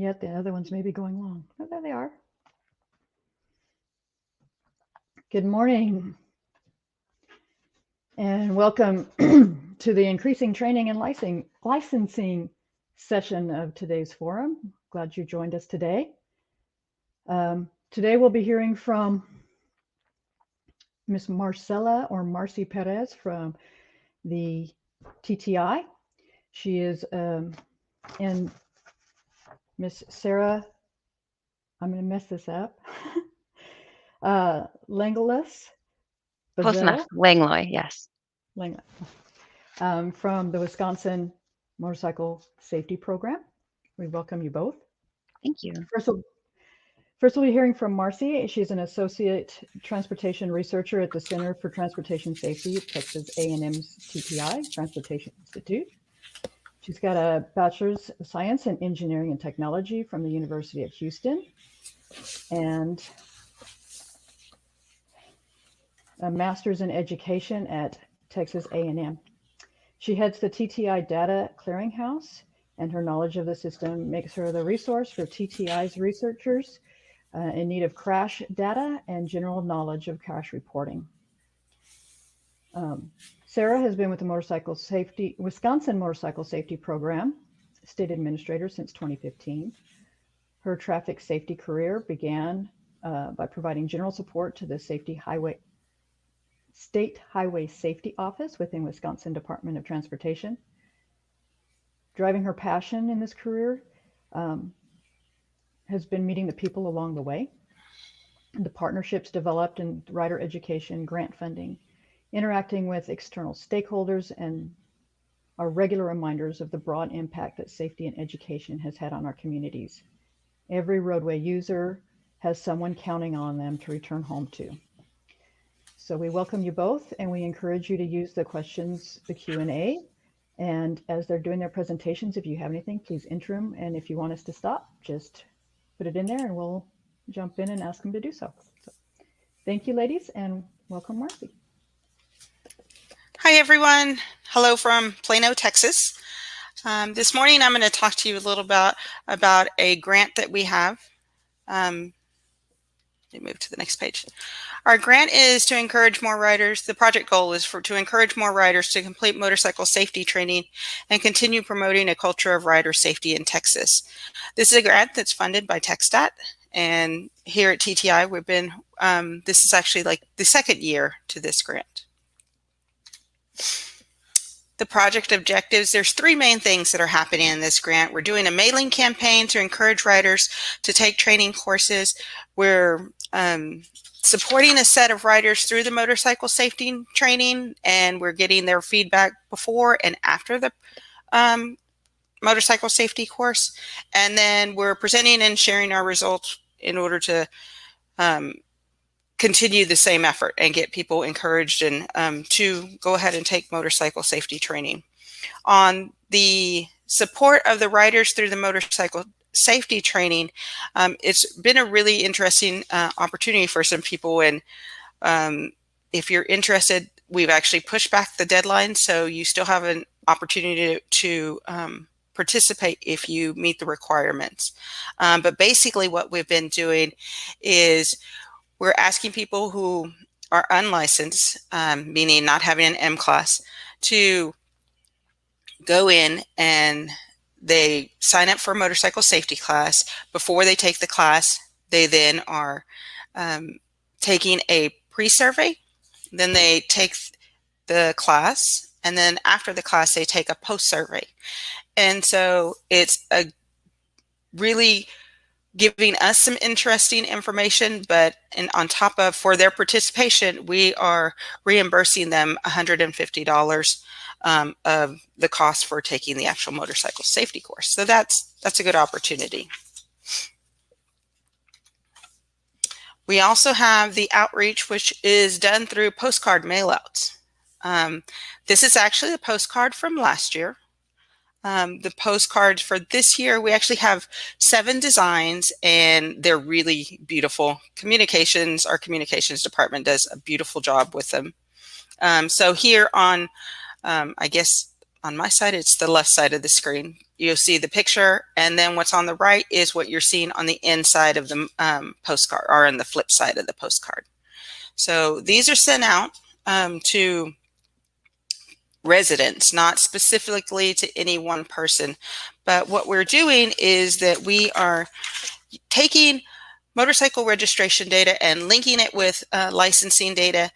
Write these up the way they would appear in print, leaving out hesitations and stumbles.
yet. The other ones may be going long. Oh, there they are. Good morning, and welcome to the Increasing Training and Licensing session of today's forum. Glad you joined us today. Today we'll be hearing from Miss Marcie Perez from the TTI. She is and Miss Sarah, I'm going to mess this up, Langlois. Close enough. Langlois, yes. Langlois. From the Wisconsin Motorcycle Safety Program. We welcome you both. Thank you. First we'll be hearing from Marcie. She's an associate transportation researcher at the Center for Transportation Safety at Texas A&M's TTI, Transportation Institute. She's got a Bachelor's of Science in Engineering and Technology from the University of Houston and a Master's in Education at Texas A&M. She heads the TTI Data Clearinghouse, and her knowledge of the system makes her the resource for TTI's researchers in need of crash data and general knowledge of crash reporting. Sarah has been with the Wisconsin Motorcycle Safety Program, state administrator since 2015. Her traffic safety career began by providing general support to the State Highway Safety Office within Wisconsin Department of Transportation. Driving her passion in this career has been meeting the people along the way. The partnerships developed in rider education, grant funding, interacting with external stakeholders, and are regular reminders of the broad impact that safety and education has had on our communities. Every roadway user has someone counting on them to return home to. So we welcome you both, and we encourage you to use the Q&A. And as they're doing their presentations, if you have anything, please enter them. And if you want us to stop, just put it in there and we'll jump in and ask them to do so. Thank you, ladies, and welcome, Marcie. Hi, everyone. Hello from Plano, Texas. This morning, I'm going to talk to you a little about a grant that we have. Let me move to the next page. Our grant is to encourage more riders. The project goal is to encourage more riders to complete motorcycle safety training and continue promoting a culture of rider safety in Texas. This is a grant that's funded by TxDOT, and here at TTI, we've been, this is actually like the second year to this grant. The project objectives, there's three main things that are happening in this grant. We're doing a mailing campaign to encourage riders to take training courses. We're supporting a set of riders through the motorcycle safety training, and we're getting their feedback before and after the motorcycle safety course. And then we're presenting and sharing our results in order to continue the same effort and get people encouraged and to go ahead and take motorcycle safety training. On the support of the riders through the motorcycle safety training, it's been a really interesting opportunity for some people. And if you're interested, we've actually pushed back the deadline, so you still have an opportunity to participate if you meet the requirements. But basically what we've been doing is we're asking people who are unlicensed, meaning not having an M class, to go in and they sign up for a motorcycle safety class. Before they take the class, they then are taking a pre-survey. Then they take the class, and then after the class, they take a post-survey. And so it's a really giving us some interesting information, but on top of, for their participation, we are reimbursing them $150 of the cost for taking the actual motorcycle safety course. So that's a good opportunity. We also have the outreach, which is done through postcard mailouts. This is actually a postcard from last year. The postcards for this year, we actually have 7 designs, and they're really beautiful. Our communications department does a beautiful job with them. So here on, I guess on my side, it's the left side of the screen. you'll see the picture, and then what's on the right is what you're seeing on the inside of the postcard, or on the flip side of the postcard. So these are sent out to residents, not specifically to any one person. But what we're doing is that we are taking motorcycle registration data and linking it with licensing data,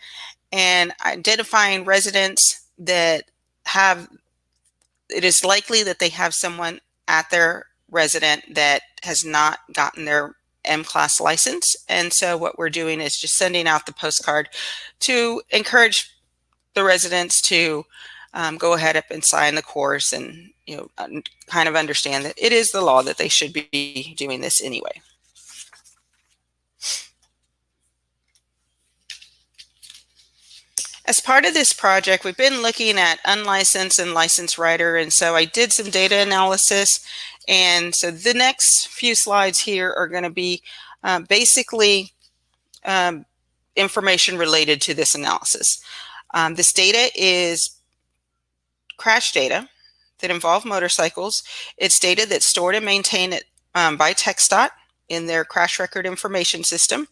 and identifying residents that have, it is likely that they have someone at their resident that has not gotten their M-Class license. And so what we're doing is just sending out the postcard to encourage the residents to go ahead up and sign the course, and kind of understand that it is the law that they should be doing this anyway. As part of this project, we've been looking at unlicensed and licensed rider, and so I did some data analysis. And so the next few slides here are going to be basically information related to this analysis. This data is crash data that involve motorcycles. It's data that's stored and maintained by TxDOT in their crash record information system.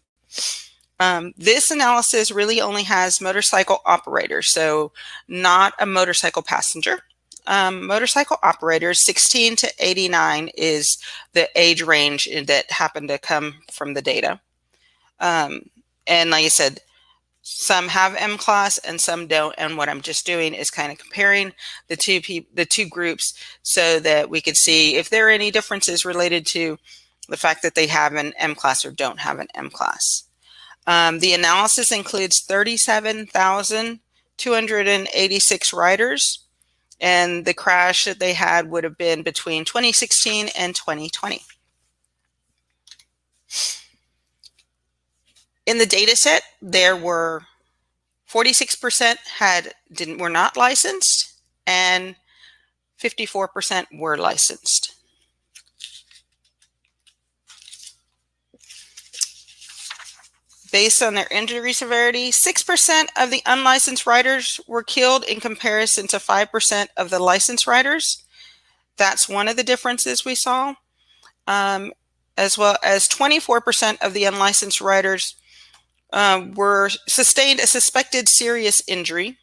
This analysis really only has motorcycle operators, so not a motorcycle passenger. Motorcycle operators 16 to 89 is the age range that happened to come from the data. And like I said, some have M-Class and some don't, and what I'm just doing is kind of comparing the two groups so that we could see if there are any differences related to the fact that they have an M-Class or don't have an M-Class. The analysis includes 37,286 riders, and the crash that they had would have been between 2016 and 2020. In the data set, there were 46% were not licensed, and 54% were licensed. Based on their injury severity, 6% of the unlicensed riders were killed in comparison to 5% of the licensed riders. That's one of the differences we saw. As well as 24% of the unlicensed riders sustained a suspected serious injury,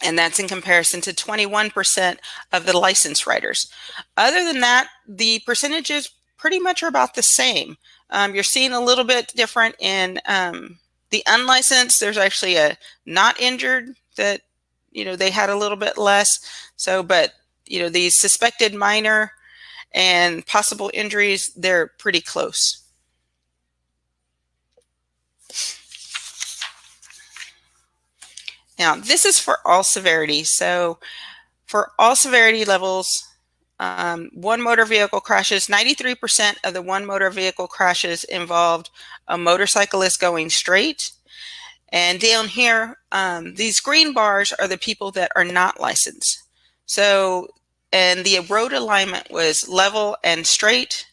and that's in comparison to 21% of the licensed riders. Other than that, the percentages pretty much are about the same. You're seeing a little bit different in the unlicensed. There's actually a not injured that, they had a little bit less. So, but, these suspected minor and possible injuries, they're pretty close. Now, this is for all severity. So for all severity levels, one motor vehicle crashes, 93% of the one motor vehicle crashes involved a motorcyclist going straight. And down here, these green bars are the people that are not licensed. So, and the road alignment was level and straight,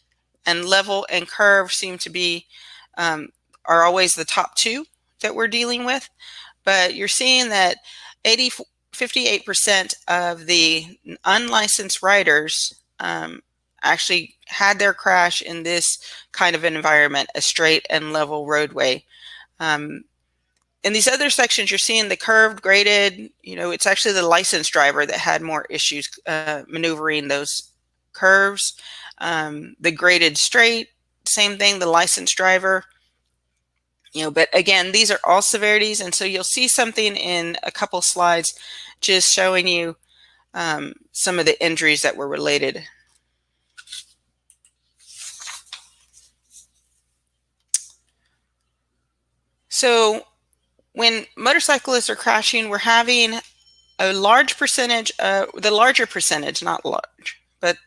and level and curve seem to be, are always the top two that we're dealing with. But you're seeing that 58% of the unlicensed riders actually had their crash in this kind of an environment, a straight and level roadway. In these other sections, you're seeing the curved, graded, it's actually the licensed driver that had more issues maneuvering those curves. The graded straight, same thing, the licensed driver. But again, these are all severities, and so you'll see something in a couple slides just showing you some of the injuries that were related. So when motorcyclists are crashing, we're having a large percentage, the larger percentage, not large, but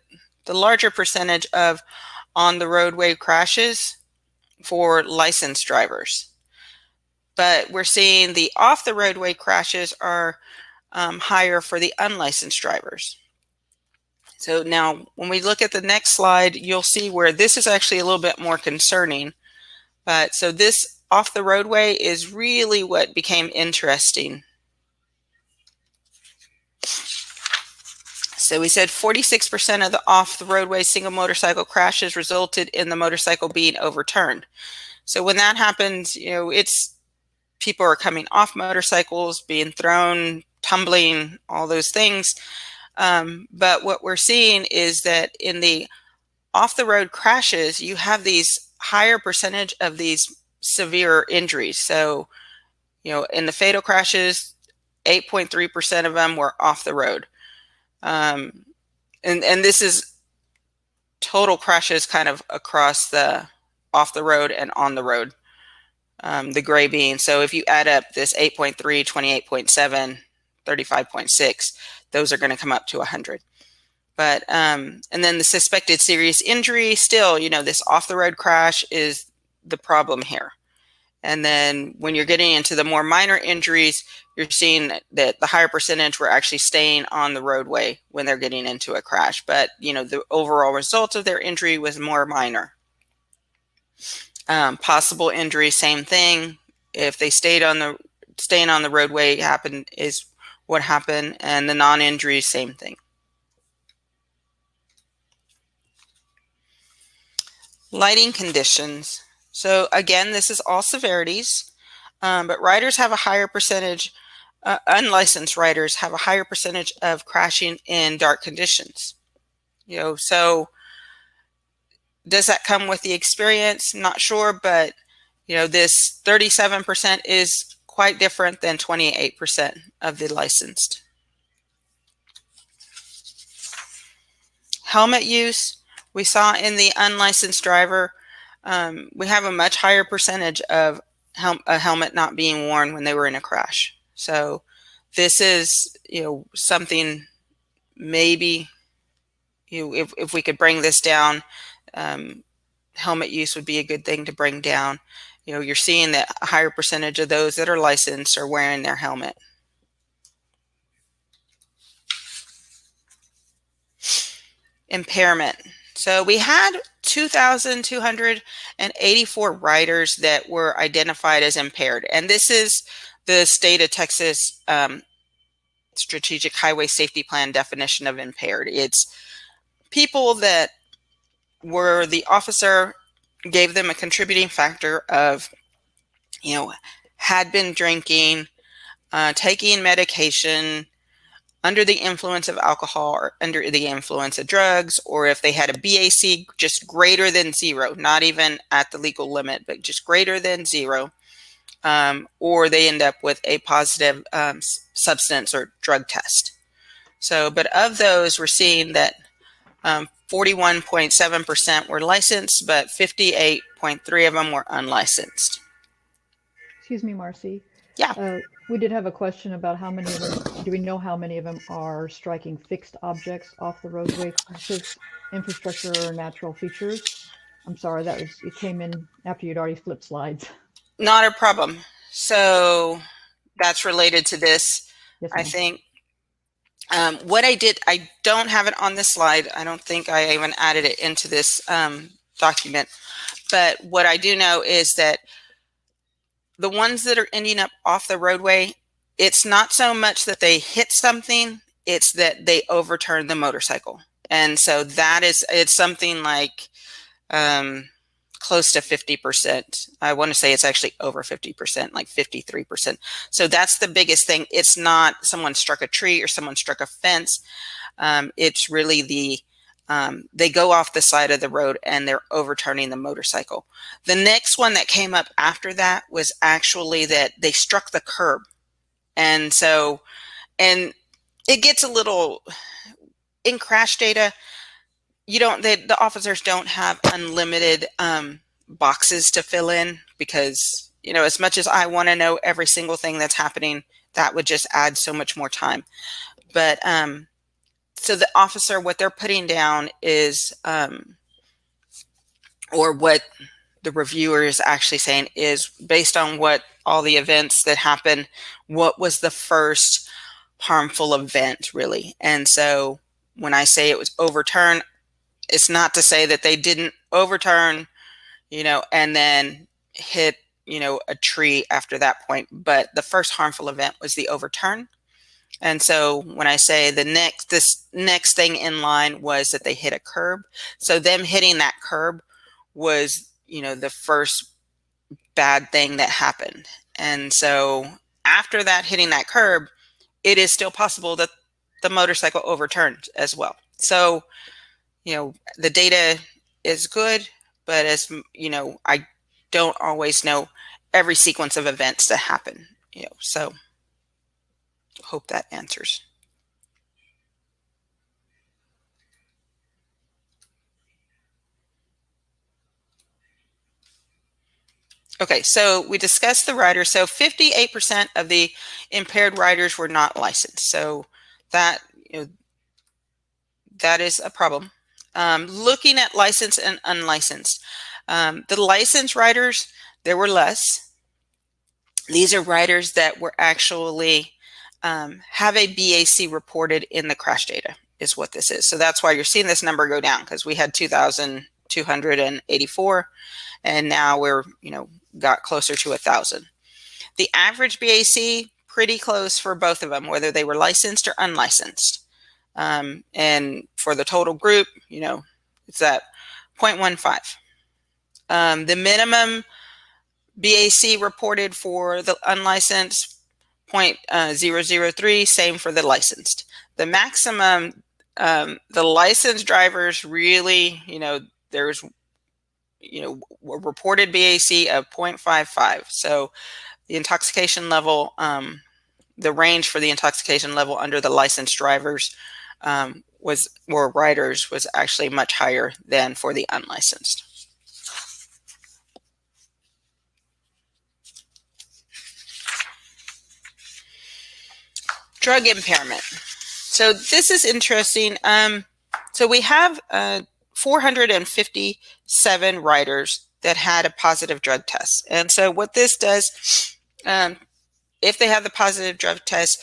the larger percentage of on the roadway crashes for licensed drivers. But we're seeing the off the roadway crashes are higher for the unlicensed drivers. So now when we look at the next slide, you'll see where this is actually a little bit more concerning. But so this off the roadway is really what became interesting. So we said 46% of the off-the-roadway single motorcycle crashes resulted in the motorcycle being overturned. So when that happens, it's people are coming off motorcycles, being thrown, tumbling, all those things. But what we're seeing is that in the off-the-road crashes, you have these higher percentage of these severe injuries. So, in the fatal crashes, 8.3% of them were off the road. And this is total crashes kind of across the off the road and on the road, the gray being. So if you add up this 8.3, 28.7, 35.6, those are going to come up to 100. But, and then the suspected serious injury, still, this off the road crash is the problem here. And then when you're getting into the more minor injuries, you're seeing that the higher percentage were actually staying on the roadway when they're getting into a crash. But, the overall result of their injury was more minor. Possible injury, same thing. If they staying on the roadway is what happened. And the non-injury, same thing. Lighting conditions. So again, this is all severities, but riders have a higher percentage, unlicensed riders have a higher percentage of crashing in dark conditions. So does that come with the experience? Not sure, but this 37% is quite different than 28% of the licensed. Helmet use, we saw in the unlicensed driver, we have a much higher percentage of a helmet not being worn when they were in a crash. So this is, something maybe, if we could bring this down, helmet use would be a good thing to bring down. You're seeing that a higher percentage of those that are licensed are wearing their helmet. Impairment. So we had 2,284 riders that were identified as impaired. And this is the state of Texas Strategic Highway Safety Plan definition of impaired. It's people that were the officer gave them a contributing factor of, had been drinking, taking medication, under the influence of alcohol or under the influence of drugs, or if they had a BAC just greater than 0, not even at the legal limit, but just greater than 0, or they end up with a positive substance or drug test. So, but of those, we're seeing that 41.7% were licensed, but 58.3 of them were unlicensed. Excuse me, Marcie. Yeah. We did have a question about how many of them, do we know how many of them are striking fixed objects off the roadway versus infrastructure or natural features? I'm sorry, it came in after you'd already flipped slides. Not a problem. So that's related to this. Yes, I think. What I did, I don't have it on this slide. I don't think I even added it into this document. But what I do know is that the ones that are ending up off the roadway, it's not so much that they hit something, it's that they overturn the motorcycle. And so it's something like close to 50%. I want to say it's actually over 50%, like 53%. So that's the biggest thing. It's not someone struck a tree or someone struck a fence. It's really they go off the side of the road and they're overturning the motorcycle. The next one that came up after that was actually that they struck the curb. And so, and it gets a little, in crash data, the officers don't have unlimited boxes to fill in because, as much as I want to know every single thing that's happening, that would just add so much more time. But, so the officer, what they're putting down is, or what the reviewer is actually saying is based on what all the events that happened, what was the first harmful event really? And so when I say it was overturned, it's not to say that they didn't overturn, and then hit, a tree after that point. But the first harmful event was the overturn. And so when I say this next thing in line was that they hit a curb. So them hitting that curb was, the first bad thing that happened. And so after that, hitting that curb, it is still possible that the motorcycle overturned as well. So, the data is good, but as I don't always know every sequence of events that happen, so hope that answers. Okay, so we discussed the riders. So 58% of the impaired riders were not licensed. So that, that is a problem. Looking at licensed and unlicensed. The licensed riders, there were less. These are riders that were actually have a BAC reported in the crash data is what this is. So that's why you're seeing this number go down, because we had 2,284 and now we're, got closer to 1,000. The average BAC, pretty close for both of them, whether they were licensed or unlicensed. And for the total group, it's at 0.15. The minimum BAC reported for the unlicensed, 0.003, same for the licensed. The maximum, the licensed drivers really, there's, reported BAC of 0.55. So the intoxication level, the range for the intoxication level under the licensed drivers riders was actually much higher than for the unlicensed. Drug impairment. So this is interesting. So we have 457 riders that had a positive drug test. And so what this does, if they have the positive drug test,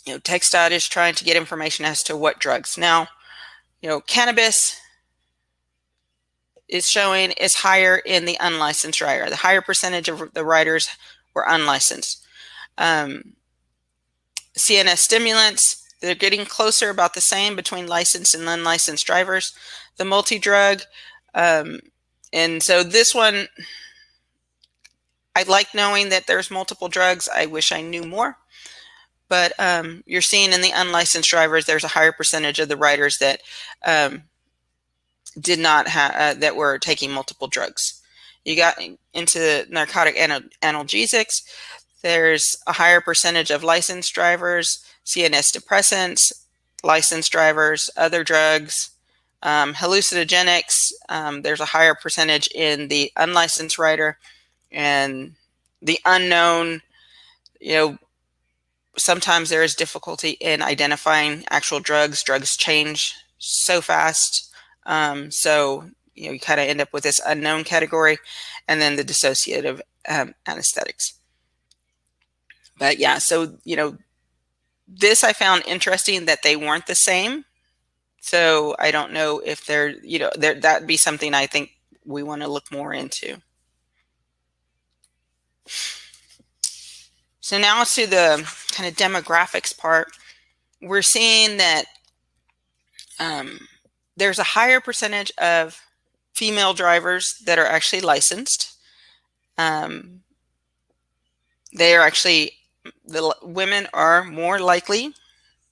TxDOT is trying to get information as to what drugs. Now, cannabis is showing is higher in the unlicensed rider. The higher percentage of the riders were unlicensed. CNS stimulants, they're getting closer, about the same between licensed and unlicensed drivers. The multi-drug, and so this one, I like knowing that there's multiple drugs. I wish I knew more. But you're seeing in the unlicensed drivers, there's a higher percentage of the riders that did not have that were taking multiple drugs. You got into narcotic analgesics. There's a higher percentage of licensed drivers, CNS depressants, licensed drivers, other drugs, hallucinogenics. There's a higher percentage in the unlicensed rider, and the unknown. Sometimes there is difficulty in identifying actual drugs. Drugs change so fast. So, you kind of end up with this unknown category, and then the dissociative anesthetics. But yeah, so, this I found interesting that they weren't the same. So I don't know if they're, that'd be something I think we want to look more into. So now let's do the kind of demographics part. We're seeing that there's a higher percentage of female drivers that are actually licensed. They are actually, the women are more likely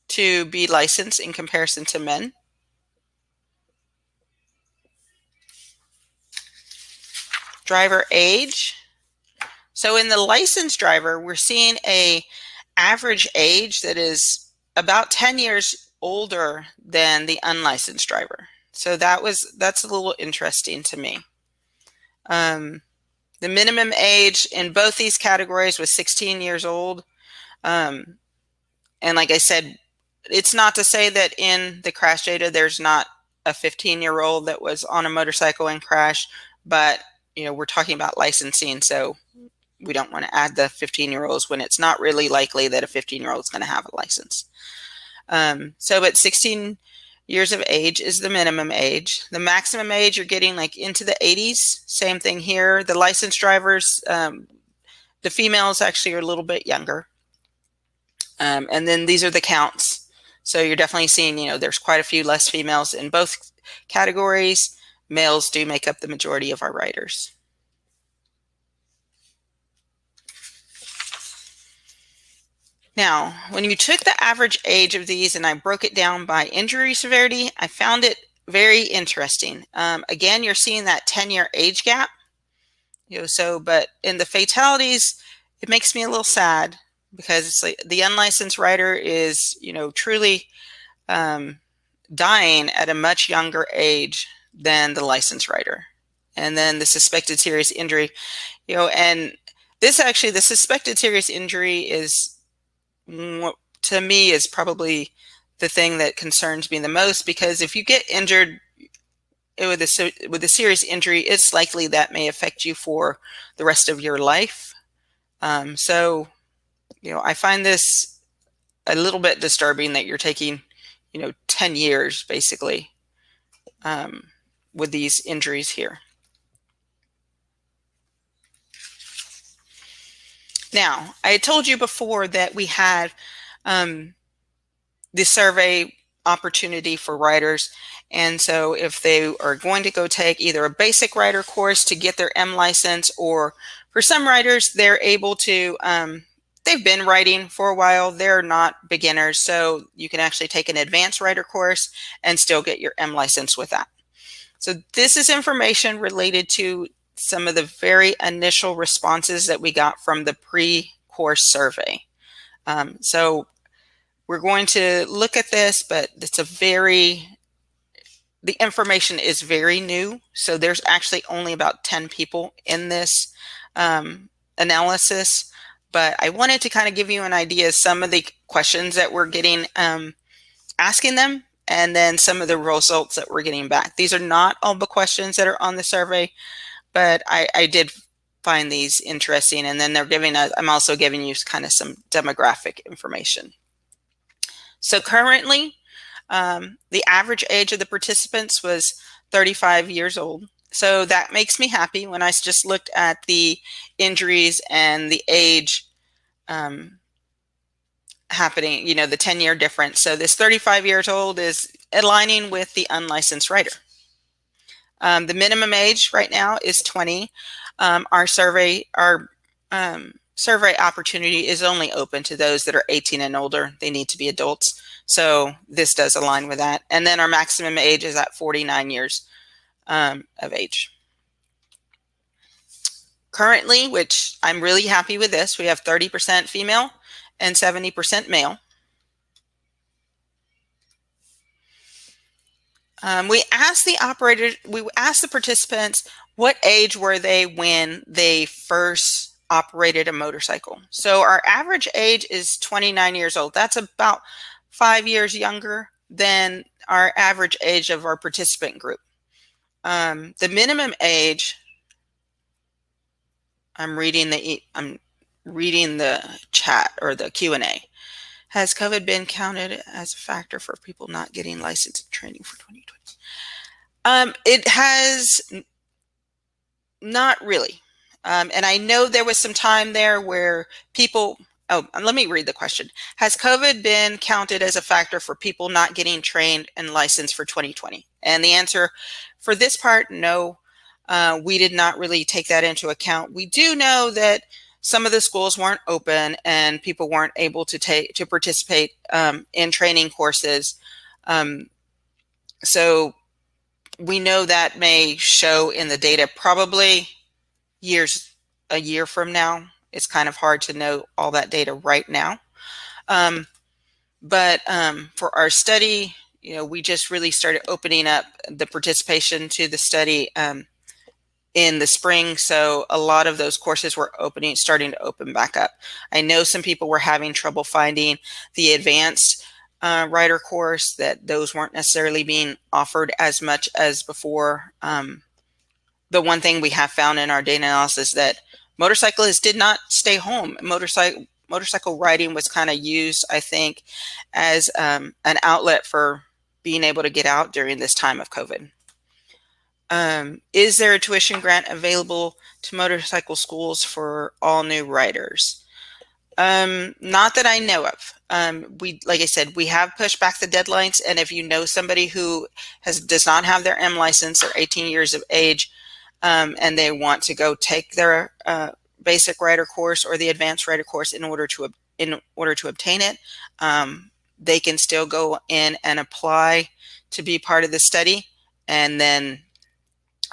to be licensed in comparison to men. Driver age. So in the licensed driver, we're seeing a average age that is about 10 years older than the unlicensed driver. So that's a little interesting to me. The minimum age in both these categories was 16 years old. And like I said, it's not to say that in the crash data there's not a 15-year-old that was on a motorcycle and crashed, but we're talking about licensing, so we don't want to add the 15-year-olds when it's not really likely that a 15-year-old is going to have a license. But 16 years of age is the minimum age. The maximum age, you're getting like into the 80s. Same thing here. The licensed drivers, the females actually are a little bit younger. And then these are the counts. So you're definitely seeing, there's quite a few less females in both categories. Males do make up the majority of our riders. Now, when you took the average age of these and I broke it down by injury severity, I found it very interesting. Again, you're seeing that 10-year age gap. But in the fatalities, it makes me a little sad because it's like the unlicensed rider is, truly dying at a much younger age than the licensed rider. And then the suspected serious injury, and the suspected serious injury is, to me, is probably the thing that concerns me the most, because if you get injured with a serious injury, it's likely that may affect you for the rest of your life. So, I find this a little bit disturbing that you're taking, 10 years basically with these injuries here. Now, I had told you before that we had the survey opportunity for riders. And so if they are going to go take either a basic rider course to get their M license, or for some riders, they're able to, they've been riding for a while, they're not beginners, so you can actually take an advanced rider course and still get your M license with that. So this is information related to some of the very initial responses that we got from the pre-course survey. So we're going to look at this, but the information is very new. So there's actually only about 10 people in this analysis, but I wanted to kind of give you an idea of some of the questions that we're getting, asking them, and then some of the results that we're getting back. These are not all the questions that are on the survey, but I did find these interesting. And then I'm also giving you kind of some demographic information. So currently, the average age of the participants was 35 years old. So that makes me happy when I just looked at the injuries and the age happening, the 10-year difference. So this 35 years old is aligning with the unlicensed rider. The minimum age right now is 20. Our survey opportunity is only open to those that are 18 and older. They need to be adults. So this does align with that. And then our maximum age is at 49 years of age. Currently, which I'm really happy with this, we have 30% female and 70% male. We asked the participants, what age were they when they first operated a motorcycle? So our average age is 29 years old. That's about 5 years younger than our average age of our participant group. The minimum age, I'm reading the chat or the Q&A. Has COVID been counted as a factor for people not getting licensed training for 2020? It has not really. And I know there was some time there where people, let me read the question. Has COVID been counted as a factor for people not getting trained and licensed for 2020? And the answer for this part, no. We did not really take that into account. We do know that some of the schools weren't open and people weren't able to participate in training courses. So we know that may show in the data probably a year from now. It's kind of hard to know all that data right now. But for our study, we just really started opening up the participation to the study in the spring. So a lot of those courses were starting to open back up. I know some people were having trouble finding the advanced rider course, that those weren't necessarily being offered as much as before. The one thing we have found in our data analysis that motorcyclists did not stay home. Motorcycle riding was kind of used, I think, as an outlet for being able to get out during this time of COVID. Is there a tuition grant available to motorcycle schools for all new riders? Not that I know of. Like I said, we have pushed back the deadlines, and if you know somebody who does not have their M license, they're 18 years of age, and they want to go take their basic writer course or the advanced writer course in order to obtain it, they can still go in and apply to be part of the study, and then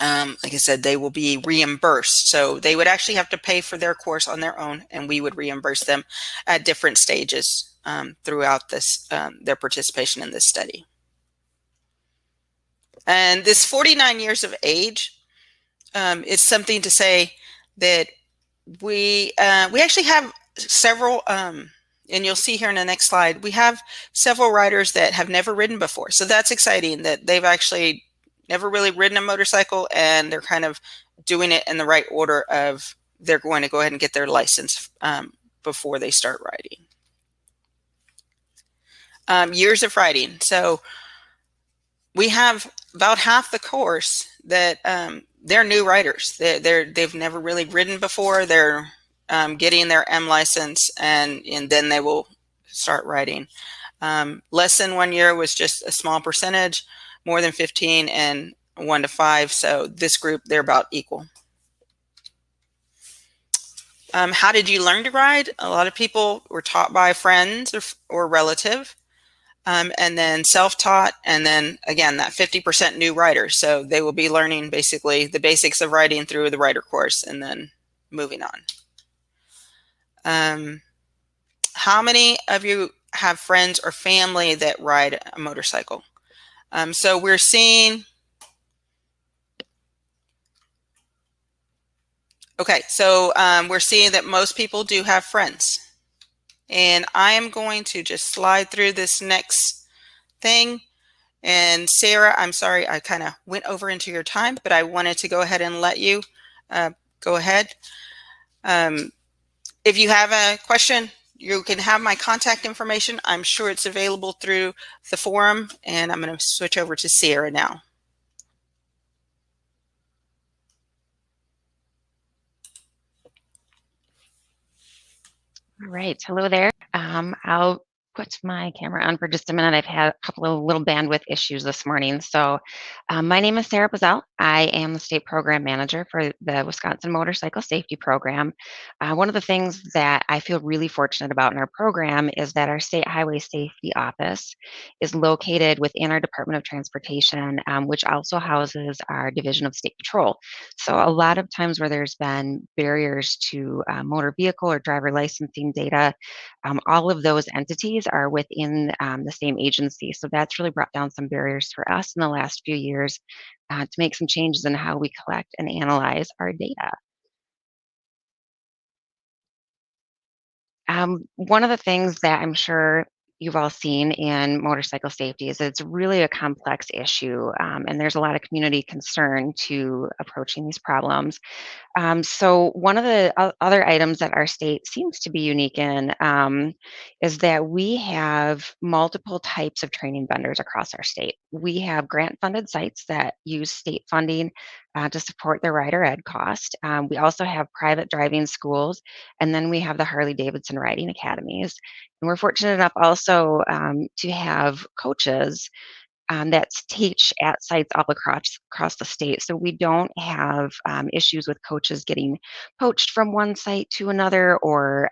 like I said, they will be reimbursed. So they would actually have to pay for their course on their own, and we would reimburse them at different stages throughout this their participation in this study. And this 49 years of age is something to say that we actually have several, and you'll see here in the next slide, we have several riders that have never ridden before. So that's exciting that they've actually never really ridden a motorcycle, and they're kind of doing it in the right order of they're going to go ahead and get their license before they start riding. Years of riding. So we have about half the course that they're new riders. They've never really ridden before. They're getting their M license, and then they will start riding. Less than 1 year was just a small percentage. More than 15 and 1 to 5. So this group, they're about equal. How did you learn to ride? A lot of people were taught by friends or relative, and then self-taught, and then again that 50% new riders. So they will be learning basically the basics of riding through the rider course and then moving on. How many of you have friends or family that ride a motorcycle? So we're seeing, okay, so we're seeing that most people do have friends. And I am going to just slide through this next thing. And Sarah, I'm sorry, I kind of went over into your time, but I wanted to go ahead and let you go ahead. If you have a question, you can have my contact information. I'm sure it's available through the forum, and I'm going to switch over to Sarah now. All right, hello there. I'll put my camera on for just a minute. I've had a couple of little bandwidth issues this morning. So my name is Sarah Buzzell. I am the state program manager for the Wisconsin Motorcycle Safety Program. One of the things that I feel really fortunate about in our program is that our state highway safety office is located within our Department of Transportation, which also houses our Division of State Patrol. So a lot of times where there's been barriers to motor vehicle or driver licensing data, all of those entities are within the same agency. So that's really brought down some barriers for us in the last few years to make some changes in how we collect and analyze our data. One of the things that I'm sure you've all seen in motorcycle safety is it's really a complex issue, and there's a lot of community concern to approaching these problems. So one of the other items that our state seems to be unique in is that we have multiple types of training vendors across our state. We have grant-funded sites that use state funding to support their rider ed cost. We also have private driving schools, and then we have the Harley-Davidson riding academies. And we're fortunate enough also to have coaches that teach at sites all across the state. So we don't have issues with coaches getting poached from one site to another, or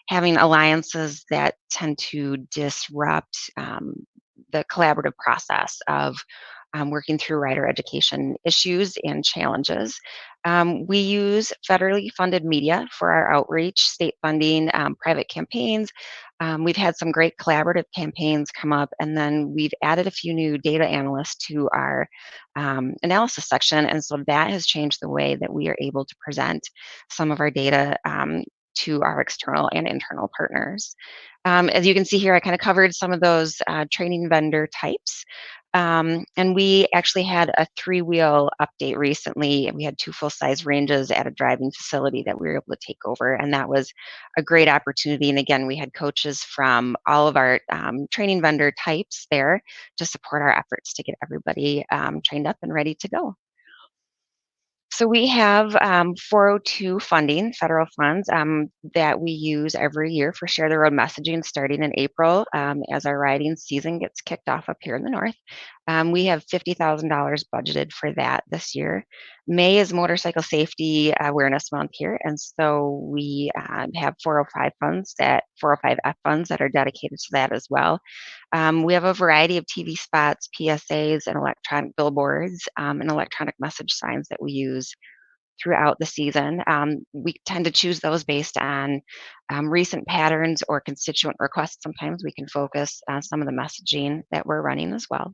having alliances that tend to disrupt the collaborative process of working through rider education issues and challenges. We use federally funded media for our outreach, state funding, private campaigns. We've had some great collaborative campaigns come up, and then we've added a few new data analysts to our analysis section. And so that has changed the way that we are able to present some of our data to our external and internal partners. As you can see here, I kind of covered some of those training vendor types. And we actually had a 3-wheel update recently. We had 2 full-size ranges at a driving facility that we were able to take over, and that was a great opportunity. And again, we had coaches from all of our training vendor types there to support our efforts to get everybody trained up and ready to go. So we have 402 funding, federal funds, that we use every year for Share the Road messaging starting in April as our riding season gets kicked off up here in the north. We have $50,000 budgeted for that this year. May is Motorcycle Safety Awareness Month here, and so we have 405F funds that are dedicated to that as well. We have a variety of TV spots, PSAs, and electronic billboards and electronic message signs that we use throughout the season. We tend to choose those based on recent patterns or constituent requests. Sometimes we can focus on some of the messaging that we're running as well.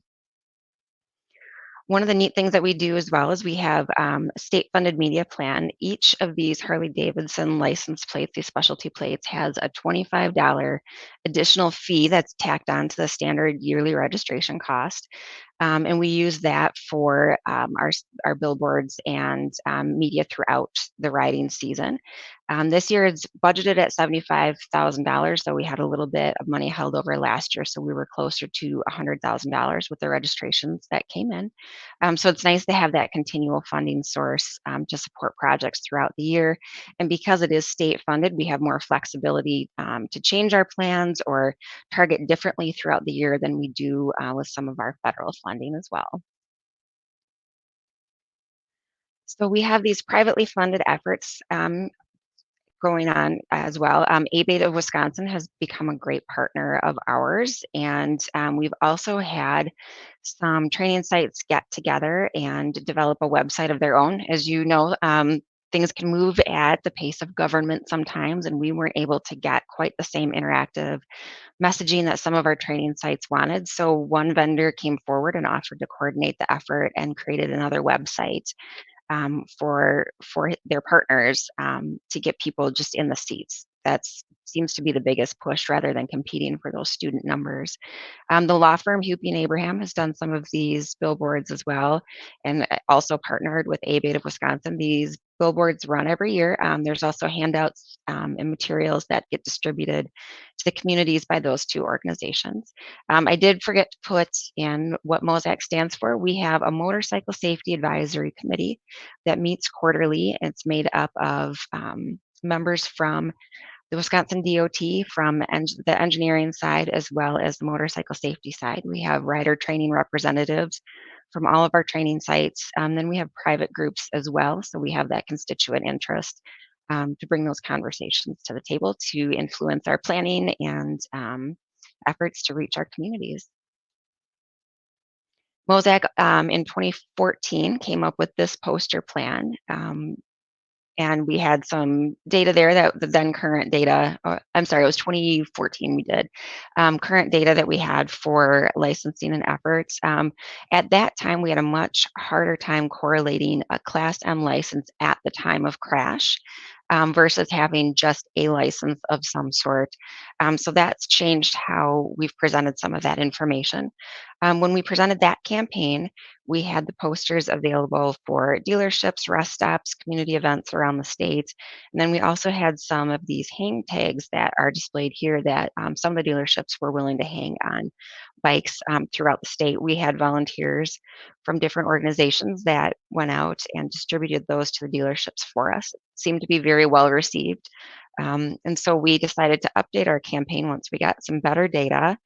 One of the neat things that we do as well is we have a state-funded media plan. Each of these Harley-Davidson license plates, these specialty plates, has a $25 additional fee that's tacked on to the standard yearly registration cost. And we use that for our billboards and media throughout the riding season. This year it's budgeted at $75,000, so we had a little bit of money held over last year, so we were closer to $100,000 with the registrations that came in. So it's nice to have that continual funding source to support projects throughout the year. And because it is state funded, we have more flexibility to change our plans or target differently throughout the year than we do with some of our federal funding as well. So we have these privately funded efforts going on as well. ABATE of Wisconsin has become a great partner of ours, and we've also had some training sites get together and develop a website of their own. As you know, things can move at the pace of government sometimes, and we weren't able to get quite the same interactive messaging that some of our training sites wanted. So one vendor came forward and offered to coordinate the effort and created another website for their partners to get people just in the seats. That seems to be the biggest push rather than competing for those student numbers. The law firm Hupy and Abraham has done some of these billboards as well, and also partnered with ABATE of Wisconsin. These billboards run every year. There's also handouts and materials that get distributed to the communities by those two organizations. I did forget to put in what MOSAC stands for. We have a Motorcycle Safety Advisory Committee that meets quarterly. It's made up of members from the Wisconsin DOT, from the engineering side as well as the motorcycle safety side. We have rider training representatives from all of our training sites. Then we have private groups as well. So we have that constituent interest to bring those conversations to the table to influence our planning and efforts to reach our communities. MOSAC in 2014 came up with this poster plan. And we had some data there that the then current data, I'm sorry, it was 2014 we did, current data that we had for licensing and efforts. At that time, we had a much harder time correlating a Class M license at the time of crash versus having just a license of some sort. So that's changed how we've presented some of that information. When we presented that campaign, we had the posters available for dealerships, rest stops, community events around the state. And then we also had some of these hang tags that are displayed here that some of the dealerships were willing to hang on bikes throughout the state. We had volunteers from different organizations that went out and distributed those to the dealerships for us. It seemed to be very well received. And so we decided to update our campaign once we got some better data.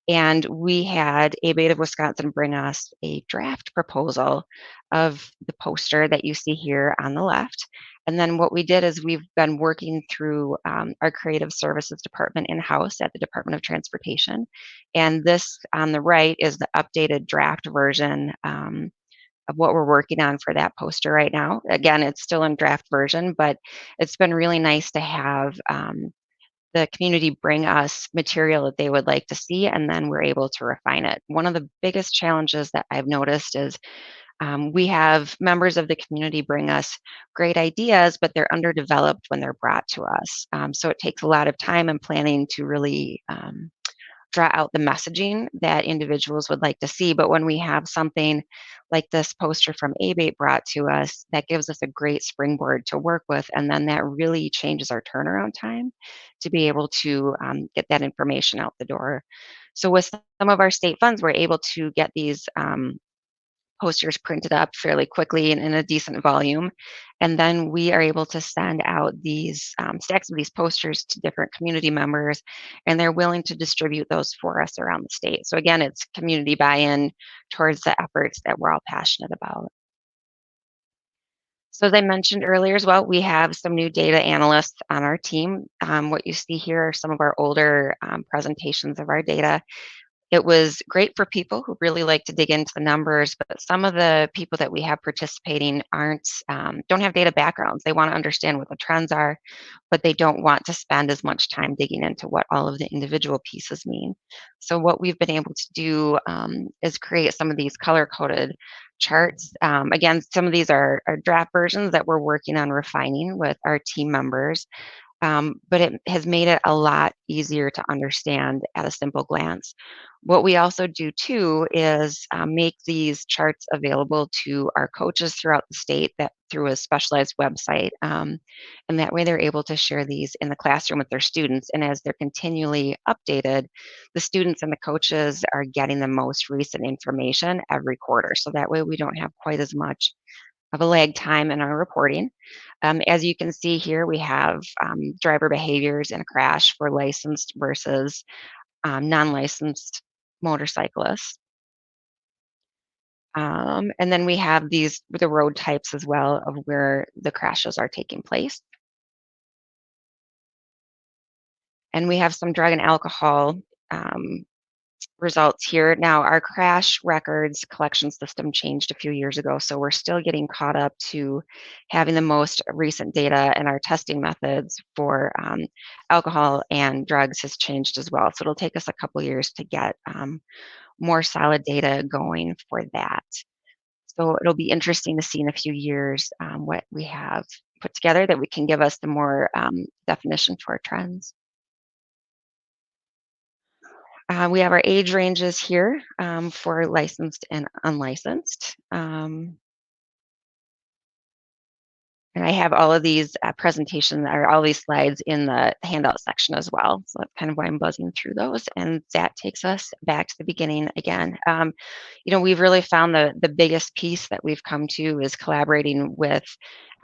And we had ABATE of Wisconsin bring us a draft proposal of the poster that you see here on the left. And then what we did is we've been working through our creative services department in-house at the Department of Transportation. And this on the right is the updated draft version of what we're working on for that poster right now. Again, it's still in draft version, but it's been really nice to have the community bring us material that they would like to see, and then we're able to refine it. One of the biggest challenges that I've noticed is we have members of the community bring us great ideas, but they're underdeveloped when they're brought to us. So it takes a lot of time and planning to really draw out the messaging that individuals would like to see. But when we have something like this poster from ABATE brought to us, that gives us a great springboard to work with. And then that really changes our turnaround time to be able to get that information out the door. So with some of our state funds, we're able to get these posters printed up fairly quickly and in a decent volume. And then we are able to send out these stacks of these posters to different community members, and they're willing to distribute those for us around the state. So again, it's community buy-in towards the efforts that we're all passionate about. So as I mentioned earlier as well, we have some new data analysts on our team. What you see here are some of our older presentations of our data. It was great for people who really like to dig into the numbers, but some of the people that we have participating don't have data backgrounds. They want to understand what the trends are, but they don't want to spend as much time digging into what all of the individual pieces mean. So what we've been able to do is create some of these color-coded charts. Again, some of these are draft versions that we're working on refining with our team members. But it has made it a lot easier to understand at a simple glance. What we also do too is make these charts available to our coaches throughout the state that through a specialized website. And that way they're able to share these in the classroom with their students. And as they're continually updated, the students and the coaches are getting the most recent information every quarter. So that way we don't have quite as much of a lag time in our reporting. As you can see here, we have driver behaviors in a crash for licensed versus non-licensed motorcyclists. And then we have the road types as well of where the crashes are taking place. And we have some drug and alcohol results here. Now, our crash records collection system changed a few years ago, so we're still getting caught up to having the most recent data, and our testing methods for alcohol and drugs has changed as well. So it'll take us a couple years to get more solid data going for that. So it'll be interesting to see in a few years what we have put together that we can give us the more definition for trends. We have our age ranges here for licensed and unlicensed. And I have all of these presentations or all these slides in the handout section as well. So that's kind of why I'm buzzing through those. And that takes us back to the beginning again. We've really found the biggest piece that we've come to is collaborating with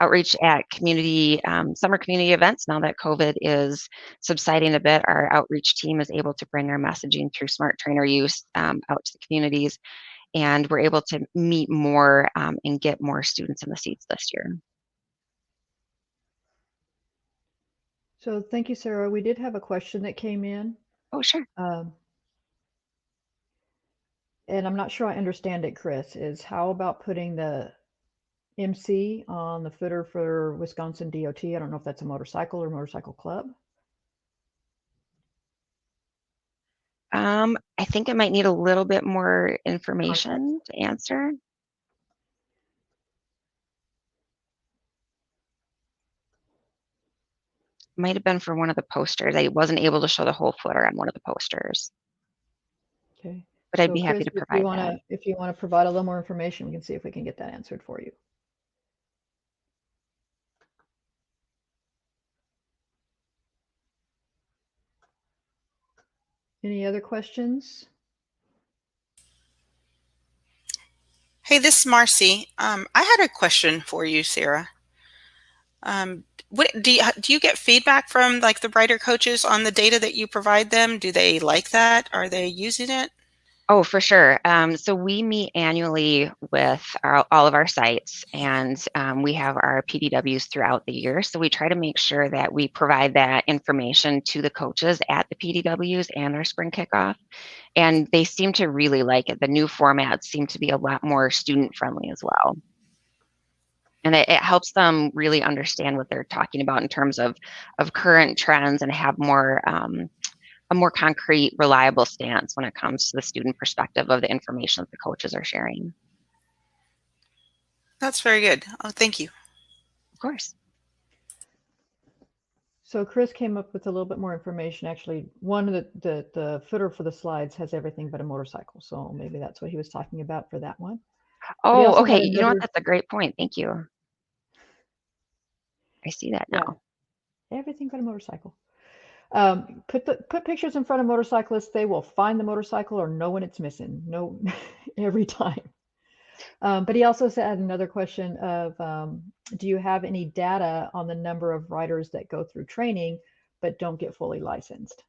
outreach at community, summer community events. Now that COVID is subsiding a bit, our outreach team is able to bring our messaging through smart trainer use out to the communities. And we're able to meet more and get more students in the seats this year. So thank you, Sarah. We did have a question that came in. Oh, sure. And I'm not sure I understand it, Chris, is how about putting the MC on the footer for Wisconsin DOT? I don't know if that's a motorcycle or motorcycle club. I think it might need a little bit more information to answer. Might have been for one of the posters. I wasn't able to show the whole footer on one of the posters. Okay. But I'd be happy to provide that. If you want to provide a little more information, we can see if we can get that answered for you. Any other questions? Hey, this is Marcie. I had a question for you, Sarah. What do you get feedback from like the rider coaches on the data that you provide them? Do they like that? Are they using it? Oh, for sure. So we meet annually with all of our sites, and we have our PDWs throughout the year. So we try to make sure that we provide that information to the coaches at the PDWs and our spring kickoff. And they seem to really like it. The new formats seem to be a lot more student friendly as well. And it helps them really understand what they're talking about in terms of current trends and have more a more concrete, reliable stance when it comes to the student perspective of the information that the coaches are sharing. That's very good. Oh, thank you. Of course. So Chris came up with a little bit more information. Actually, one of the footer for the slides has everything but a motorcycle. So maybe that's what he was talking about for that one. Oh, okay. You know what? That's a great point. Thank you. I see that now. Yeah, everything but a motorcycle. Put pictures in front of motorcyclists. They will find the motorcycle or know when it's missing. No, every time. But he also had another question of, do you have any data on the number of riders that go through training but don't get fully licensed?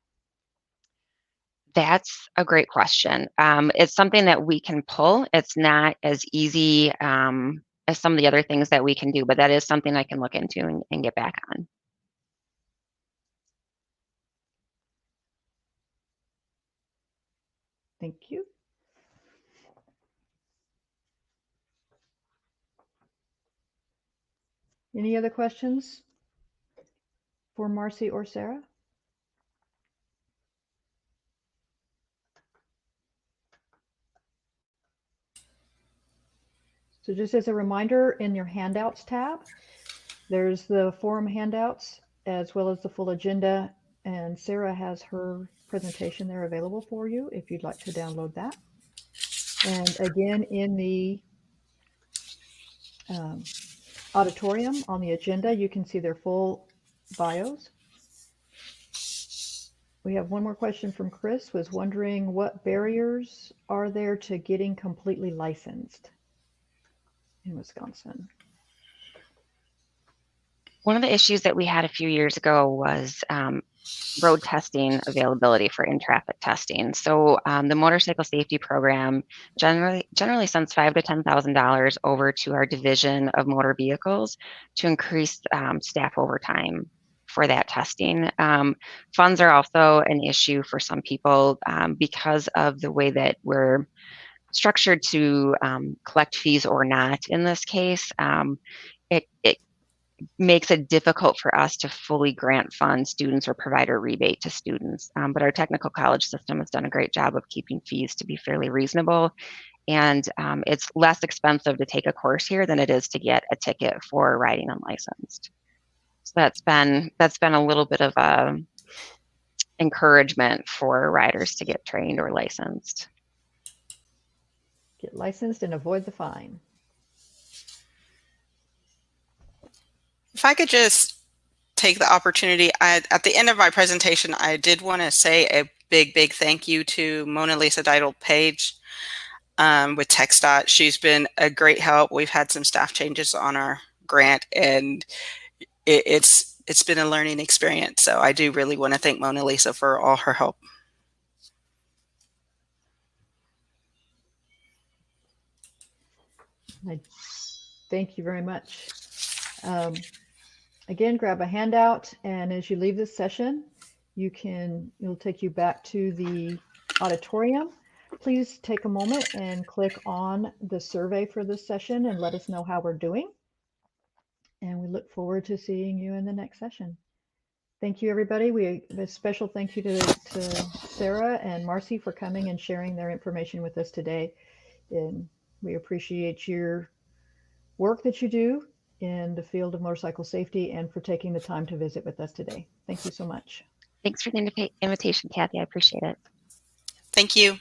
That's a great question. It's something that we can pull. It's not as easy as some of the other things that we can do, but that is something I can look into and get back on. Thank you. Any other questions for Marcie or Sarah? So just as a reminder, in your handouts tab, there's the forum handouts as well as the full agenda, and Sarah has her presentation there available for you if you'd like to download that. And again, in the auditorium on the agenda, you can see their full bios. We have one more question from Chris, was wondering what barriers are there to getting completely licensed in Wisconsin? One of the issues that we had a few years ago was road testing availability for in-traffic testing. So the motorcycle safety program generally sends $5,000 to $10,000 over to our division of motor vehicles to increase staff overtime for that testing. Funds are also an issue for some people because of the way that we're structured to collect fees or not in this case. It makes it difficult for us to fully grant fund students or provide a rebate to students. But our technical college system has done a great job of keeping fees to be fairly reasonable. And it's less expensive to take a course here than it is to get a ticket for riding unlicensed. So that's been a little bit of a encouragement for riders to get trained or licensed. Get licensed and avoid the fine. If I could just take the opportunity, at the end of my presentation, I did want to say a big thank you to Mona Lisa Deidel-Page with TxDOT. She's been a great help. We've had some staff changes on our grant, and it's been a learning experience. So I do really want to thank Mona Lisa for all her help. Thank you very much. Again, grab a handout, and as you leave this session, it'll take you back to the auditorium. Please take a moment and click on the survey for this session and let us know how we're doing. And we look forward to seeing you in the next session. Thank you, everybody. A special thank you to Sarah and Marcie for coming and sharing their information with us today. And we appreciate your work that you do in the field of motorcycle safety and for taking the time to visit with us today. Thank you so much. Thanks for the invitation, Kathy. I appreciate it. Thank you.